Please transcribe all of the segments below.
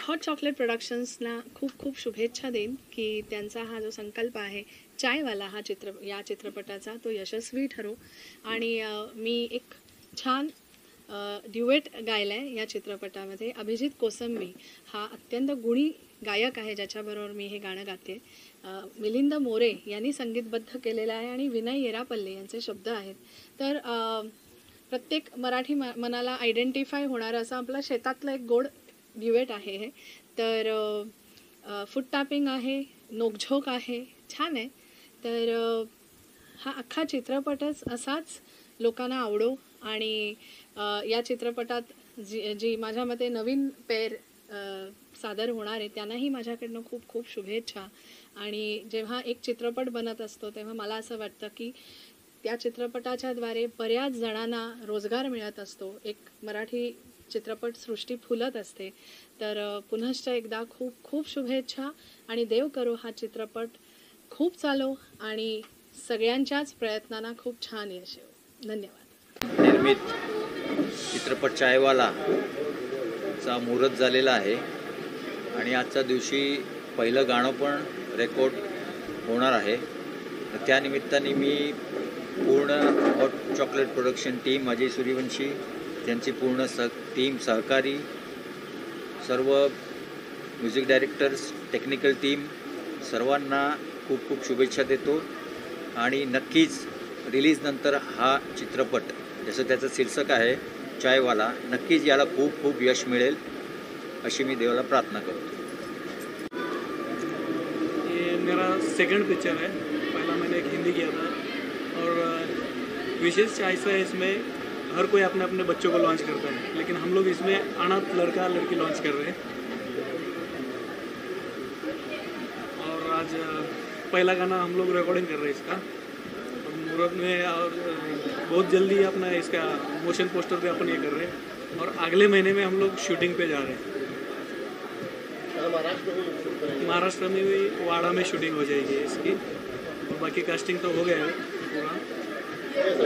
Hot chocolate प्रोडक्शन्सना खूप खूप शुभेच्छा देईन की त्यांचा हा जो संकल्प आहे चायवाला या चित्रपटाचा तो यशस्वी ठरो आणि मी एक छान ड्युएट गायला आहे या चित्रपटामध्ये. अभिजित कोसंबी हा अत्यंत गुणी गायक आहे ज्याच्याबरोबर मी हे गाणं गाते. मिलिंद मोरे यांनी संगीतबद्ध केलेलं आहे आणि विनय येरापल्ले यांचे शब्द आहेत. तर प्रत्येक मराठी मनाला आयडेंटिफाय होणारं असं आपलं शेतातलं एक गोड ड्युएट आहे हे. तर फूट टॅपिंग आहे, नोकझोक आहे, छान आहे. तर हा अख्खा चित्रपटच असाच लोकांना आवडो आणि या चित्रपटात जी माझ्या मते नवीन पेर सादर होणार आहे त्यांनाही माझ्याकडनं खूप खूप शुभेच्छा. आणि जेव्हा एक चित्रपट बनत असतो तेव्हा मला असं वाटतं की त्या चित्रपटाच्याद्वारे बऱ्याच जणांना रोजगार मिळत असतो, एक मराठी चित्रपटसृष्टी फुलत असते. तर पुनश्च एकदा खूप खूप शुभेच्छा आणि देव करो हा चित्रपट खूप चालो आणि सगळ्यांच्याच प्रयत्नांना खूप छान यश येवो. धन्यवाद. निर्मित चित्रपट चायवाला चा मुहूर्त झालेला आहे आणि आजच्या दिवशी पहिलं गाणं पण रेकॉर्ड होणार आहे. त्या निमित्ताने मी पूर्ण hot chocolate production team, Ajay Suryavanshi त्यांची पूर्ण टीम, सहकारी, सर्व म्युझिक डायरेक्टर्स, टेक्निकल टीम सर्वांना खूप खूप शुभेच्छा देतो. आणि नक्कीच रिलीजनंतर हा चित्रपट जसं त्याचं शीर्षक आहे चायवाला, नक्कीच याला खूप खूप यश मिळेल अशी मी देवाला प्रार्थना करतो. ये मेरा सेकंड पिक्चर है. पहला मैंने एक हिंदी किया था और विशेष ऐसा है इसमें हर कोई अपने अपने बच्चों को लॉन्च करता है, लेकिन हम लोग इसमें अनाथ लड़का लड़की लॉन्च कर रहे हैं. और आज पहला गाना हम लोग रिकॉर्डिंग कर रहे हैं इसका मुहूर्त में और बहुत जल्दी अपना इसका मोशन पोस्टर पे अपन ये कर रहे हैं और अगले महीने में हम लोग शूटिंग पे जा रहे हैं. महाराष्ट्र में भी वाड़ा में शूटिंग हो जाएगी इसकी और बाकी कास्टिंग तो हो गया है पूरा.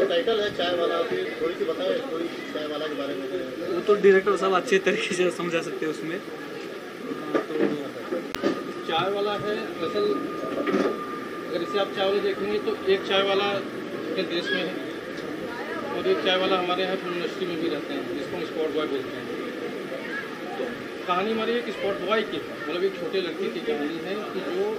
टाइटल है चाय वाला, थोड़ी सी बताओ थोड़ी चाय वाला के बारे में. वो तो डायरेक्टर साहब अच्छे तरीके से समझा सकते हैं उसमें. तो चाय वाला है असल, अगर इसे आप चाय वाला देखेंगे तो एक चाय वाला अपने देश में है और एक चाय वाला हमारे यहाँ फिल्म इंडस्ट्री में भी रहते हैं जिसको हम स्पॉट बॉय बोलते हैं. तो कहानी हमारी एक स्पॉट बॉय की, मतलब एक छोटे लड़के की कहानी है कि जो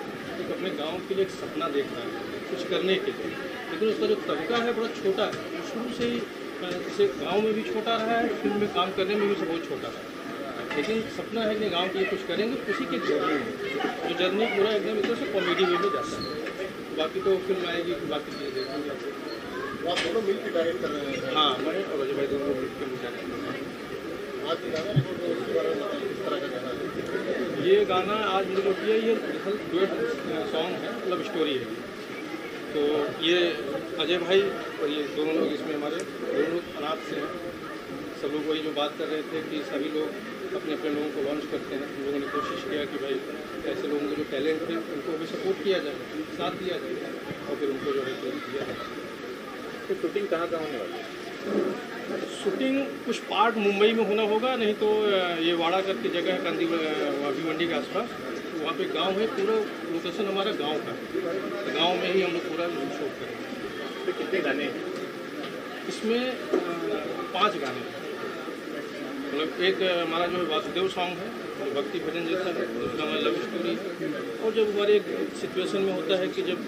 एक अपने गांव के लिए एक सपना देख रहा है कुछ करने के लिए, लेकिन उसका जो तबका है बड़ा छोटा है. शुरू से ही जैसे गाँव में भी छोटा रहा है, फिल्म में काम करने में भी सब बहुत छोटा रहा है, लेकिन सपना है कि गाँव के लिए कुछ करेंगे. उसी की जर्नी में जो जर्नी पूरा एकदम इधर से कॉमेडी वे में जाता है. बाकी तो फिल्म आएगी, बाकी चीज़ें देखेंगे. आप दोनों मिलकर डायरेक्ट कर रहे हैं? हाँ, मैं और अजय भाई दोनों मिलकर डायरेक्ट कर रहे हैं. आज गाना रिकॉर्ड हो उसके बारे में बताइए, किस तरह का गाना है ये गाना? आज मैंने जो किया ये डुएट सॉन्ग है, लव स्टोरी है. तो ये अजय भाई और ये दोनों लोग इसमें हमारे दोनों अनाथ से हैं. सब लोग वही जो बात कर रहे थे कि सभी लोग अपने अपने लोगों को लॉन्च करते हैं. हम लोगों ने कोशिश किया कि भाई ऐसे लोगों के जो टैलेंट है उनको भी सपोर्ट किया जाए, साथ दिया जाए और फिर उनको जो है दिया जाए. तो शूटिंग कहाँ होने वाली है? शूटिंग कुछ पार्ट मुंबई में होना होगा, नहीं तो ये वाड़ा करके जगह है कांदी मंडी के आसपास, वहाँ पे गांव है. पूरा लोकेशन हमारा गांव का है, तो गांव में ही हम लोग पूरा शूट करेंगे. तो कितने गाने हैं इसमें? 5 गाने हैं. मतलब एक हमारा जो वासुदेव सॉन्ग है, भक्ति भजन जैसा है, दूसरा हमारा लव स्टोरी. और जब हमारे एक सिचुएशन में होता है कि जब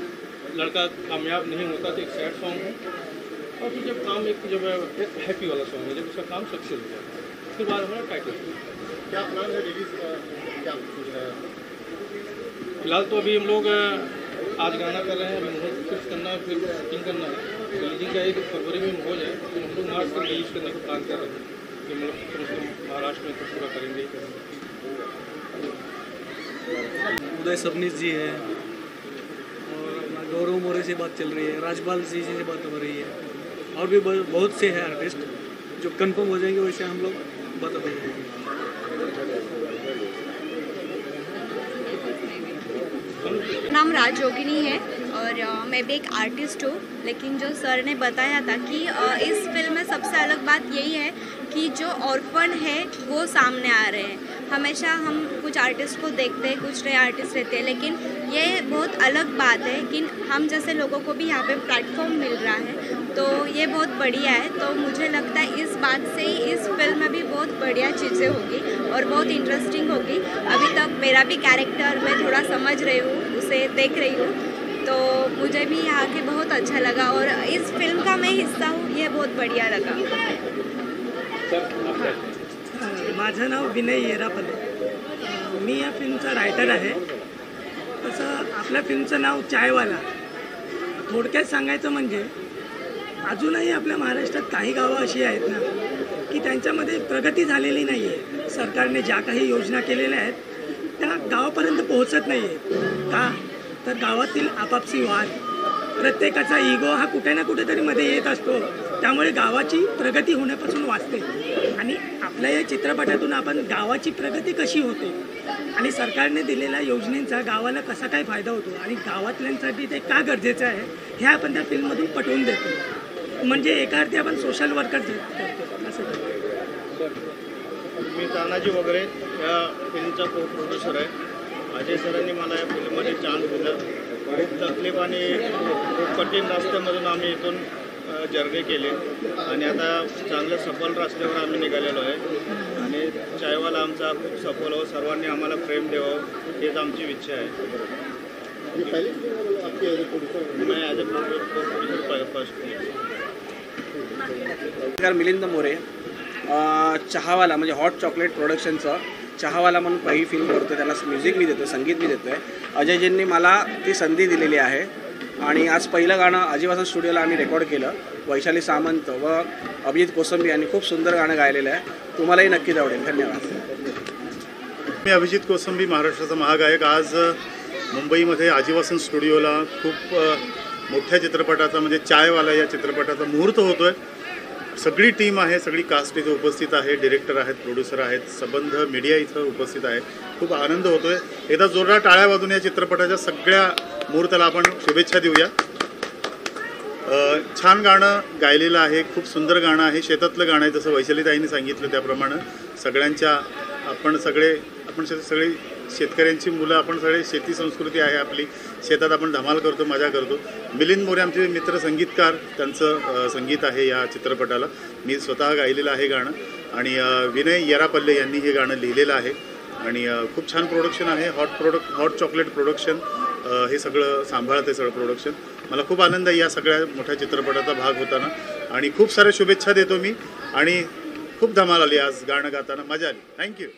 लड़का कामयाब नहीं होता तो एक सैड सॉन्ग है. और फिर जब काम जब एक हैप्पी वाला सॉन्ग है, जब उसका काम सक्सेस हो जाता है, उसके बाद हमारा टाइटल. क्या प्लान है रिलीज का, क्या सोच रहे हैं? फिलहाल तो अभी हम लोग आज गाना कर रहे हैं, अभी मुहूर्त फिक्स करना है, फिर शूटिंग करना है. रिलीजिंग का 1 फरवरी में हो जाए तो हम लोग मार्च तक रिलीज करने का प्लान कर रहे हैं. कि मतलब महाराष्ट्र में तो पूरा करेंगे ही करेंगे. उदय सबनीस जी है और गौरव मोरे से बात चल रही है, राजपाल जी से बात हो रही है और भी बहुत से हैं आर्टिस्ट. जो कंफर्म हो जाएंगे वैसे हम लोग बता देंगे. नाम राज जोगिनी है और मैं भी एक आर्टिस्ट हूँ. लेकिन जो सर ने बताया था कि इस फिल्म में सबसे अलग बात यही है कि जो ऑर्फन है वो सामने आ रहे हैं. हमेशा हम कुछ आर्टिस्ट को देखते हैं, कुछ नए आर्टिस्ट रहते हैं, लेकिन ये बहुत अलग बात है कि हम जैसे लोगों को भी यहाँ पे प्लेटफॉर्म मिल रहा है, तो ये बहुत बढ़िया है। तो मुझे लगता है इस बात से ही इस फिल्म में भी बहुत बढ़िया चीज़ें होगी और बहुत इंटरेस्टिंग होगी। अभी तक मेरा भी कैरेक्टर मैं थोड़ा समझ रही हूँ, उसे देख रही हूँ, तो मुझे भी यहाँ के बहुत अच्छा लगा और इस फिल्म का मैं हिस्सा हूँ, ये बहुत बढ़िया लगा। माझं नाव विनय येरापल्ले, मी या फिल्मचा रायटर आहे। तसं आपल्या फिल्मचं नाव चायवाला। थोडक्यात सांगायचं म्हणजे अजूनही आपल्या महाराष्ट्रात काही गावं अशी आहेत ना की त्यांच्यामध्ये प्रगती झालेली नाही आहे। सरकारने ज्या काही योजना केलेल्या आहेत त्या गावापर्यंत पोहोचत नाही आहेत का, तर गावातील आपापसी वाद, प्रत्येकाचा इगो हा कुठे ना कुठेतरी मध्ये येत असतो, त्यामुळे गावाची प्रगती होण्यापासून वाचते। आणि आपल्या या चित्रपटातून आपण गावाची प्रगती कशी होते आणि सरकारने दिलेल्या योजनेचा गावाला कसा काय फायदा होतो आणि गावातल्यांसाठी ते का गरजेचं आहे हे आपण त्या फिल्ममधून पटवून देतो। म्हणजे एका अर्थी आपण सोशल वर्कर करतो असं। मी तानाजी वगैरे या फिल्मचा को प्रोड्युसर आहे। अजय सरांनी मला या फिल्ममध्ये चान्स दिला। खूप तकलीफ आणि खूप कठीण रस्त्यामधून आम्ही इथून जर्नी केली आणि आता चांगल्या सफल रस्त्यावर आम्ही निघालेलो आहे आणि चायवाला आमचा खूप सफल हो, सर्वांनी आम्हाला प्रेम द्यावं हेच आमची इच्छा आहे। मैं as a producer first. Milind More चहावाला म्हणजे हॉट चॉकलेट प्रोडक्शनचं चहावाला म्हणून पहिली फिल्म करतो, त्याला म्युझिक मी देतो, संगीत मी देतो आहे। अजयजींनी मला ती संधी दिलेली आहे आणि आज पहिलं गाणं आजीवासन स्टुडिओला आम्ही रेकॉर्ड केलं। वैशाली सामंत व अभिजित कोसंबी यांनी खूप सुंदर गाणं गायलेलं आहे, तुम्हालाही नक्कीच आवडेल। धन्यवाद। मी अभिजित कोसंबी, महाराष्ट्राचा महागायक। आज मुंबईमध्ये आजीवासन स्टुडिओला खूप मोठ्या चित्रपटाचा म्हणजे चायवाला या चित्रपटाचा मुहूर्त होतो आहे। सगळी टीम आहे, सगळी कास्ट इथे उपस्थित आहे, डिरेक्टर आहेत, प्रोड्युसर आहेत, संबंध मीडिया इथं उपस्थित आहे। खूप आनंद होतो आहे। एकदा जोरदार टाळ्या वाजून या चित्रपटाच्या सगळ्या मुहूर्ताला आपण शुभेच्छा देऊया। छान गाणं गायलेलं आहे, खूप सुंदर गाणं आहे, शेतातलं गाणं आहे। जसं वैशालीताईंनी सांगितलं त्याप्रमाणे सगळ्यांच्या आपण सगळे शेतकऱ्यांची मुलं, आपण सगळे शेती संस्कृती आहे आपली, शेतात आपण धमाल करतो, मजा करतो। मिलिंद मोरे आमचे मित्र संगीतकार, त्यांचं संगीत आहे या चित्रपटाला। मी स्वतः गायलेलं आहे गाणं आणि विनय येरापल्ले यांनी हे गाणं लिहिलेलं आहे आणि खूप छान प्रोडक्शन आहे। हॉट चॉकलेट प्रोडक्शन हे सगळं सांभाळत आहे, सगळं प्रोडक्शन। मला खूप आनंद आहे या सगळ्या मोठ्या चित्रपटाचा भाग होताना आणि खूप साऱ्या शुभेच्छा देतो मी आणि खूप धमाल आली आज गाणं गाताना, मजा आली। थँक्यू।